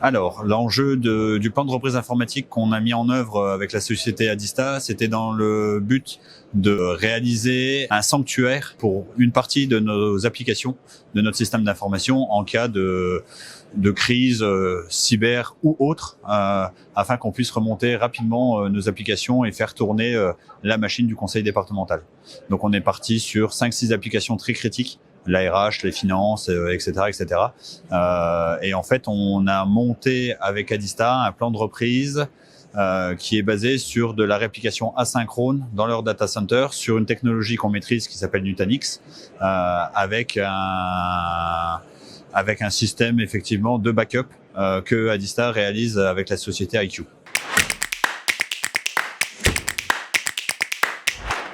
Alors, l'enjeu du plan de reprise informatique qu'on a mis en œuvre avec la société Adista, c'était dans le but de réaliser un sanctuaire pour une partie de nos applications, de notre système d'information en cas de crise cyber ou autre, afin qu'on puisse remonter rapidement nos applications et faire tourner la machine du conseil départemental. Donc on est parti sur 5-6 applications très critiques, l'ARH, les finances, etc., etc. Et en fait, on a monté avec Adista un plan de reprise qui est basé sur de la réplication asynchrone dans leur data center sur une technologie qu'on maîtrise qui s'appelle Nutanix, avec un système effectivement de backup que Adista réalise avec la société IQ.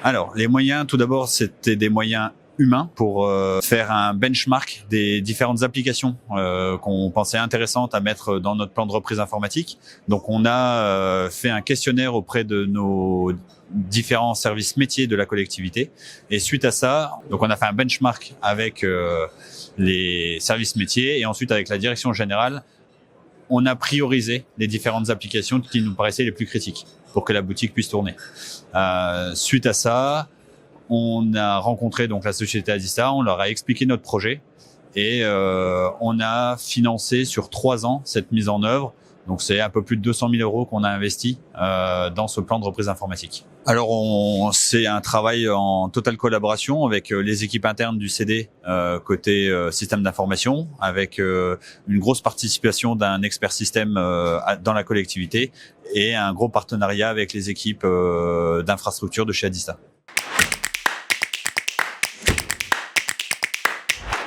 Alors, les moyens, tout d'abord, c'était des moyens humains pour faire un benchmark des différentes applications qu'on pensait intéressantes à mettre dans notre plan de reprise informatique. Donc on a fait un questionnaire auprès de nos différents services métiers de la collectivité, et suite à ça, donc on a fait un benchmark avec les services métiers, et ensuite avec la direction générale, on a priorisé les différentes applications qui nous paraissaient les plus critiques pour que la boutique puisse tourner. Suite à ça, on a rencontré donc la société Adista, on leur a expliqué notre projet, et on a financé sur 3 ans cette mise en œuvre. Donc c'est un peu plus de 200 000 € qu'on a investi dans ce plan de reprise informatique. Alors c'est un travail en totale collaboration avec les équipes internes du CD côté système d'information, avec une grosse participation d'un expert système dans la collectivité, et un gros partenariat avec les équipes d'infrastructure de chez Adista.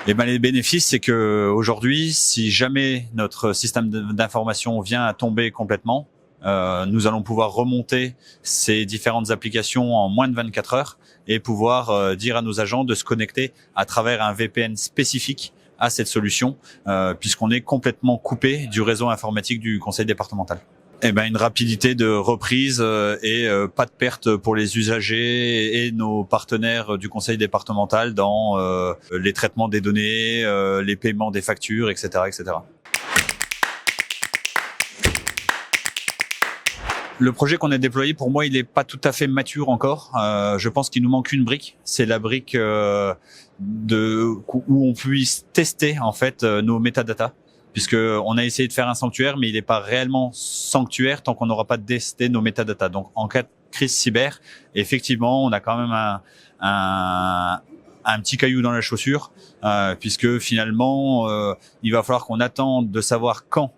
Et les bénéfices, c'est que aujourd'hui, si jamais notre système d'information vient à tomber complètement, nous allons pouvoir remonter ces différentes applications en moins de 24 heures et pouvoir dire à nos agents de se connecter à travers un VPN spécifique à cette solution, puisqu'on est complètement coupé du réseau informatique du conseil départemental. Une rapidité de reprise et pas de perte pour les usagers et nos partenaires du conseil départemental dans les traitements des données, les paiements des factures, etc., etc. Le projet qu'on a déployé, pour moi, il n'est pas tout à fait mature encore. Je pense qu'il nous manque une brique. C'est la brique où on puisse tester en fait nos métadatas, puisque on a essayé de faire un sanctuaire, mais il n'est pas réellement sanctuaire tant qu'on n'aura pas testé nos métadatas. Donc, en cas de crise cyber, effectivement, on a quand même un petit caillou dans la chaussure, puisque finalement, il va falloir qu'on attende de savoir quand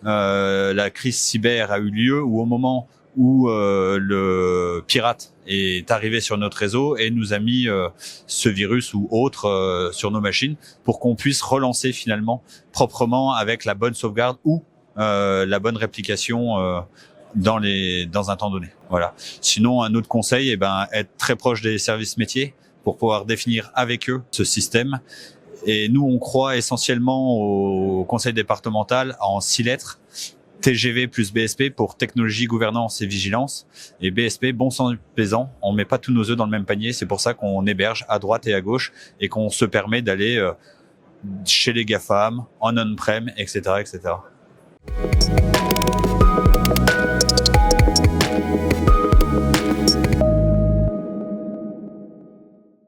la crise cyber a eu lieu, ou au moment où le pirate est arrivé sur notre réseau et nous a mis ce virus ou autre sur nos machines, pour qu'on puisse relancer finalement proprement avec la bonne sauvegarde ou la bonne réplication dans un temps donné. Voilà. Sinon, un autre conseil, être très proche des services métiers pour pouvoir définir avec eux ce système. Et nous, on croit essentiellement au conseil départemental en 6 lettres. TGV plus BSP pour technologie, gouvernance et vigilance. Et BSP, bon sang plaisant. On met pas tous nos œufs dans le même panier. C'est pour ça qu'on héberge à droite et à gauche, et qu'on se permet d'aller chez les GAFAM, en on-prem, etc., etc.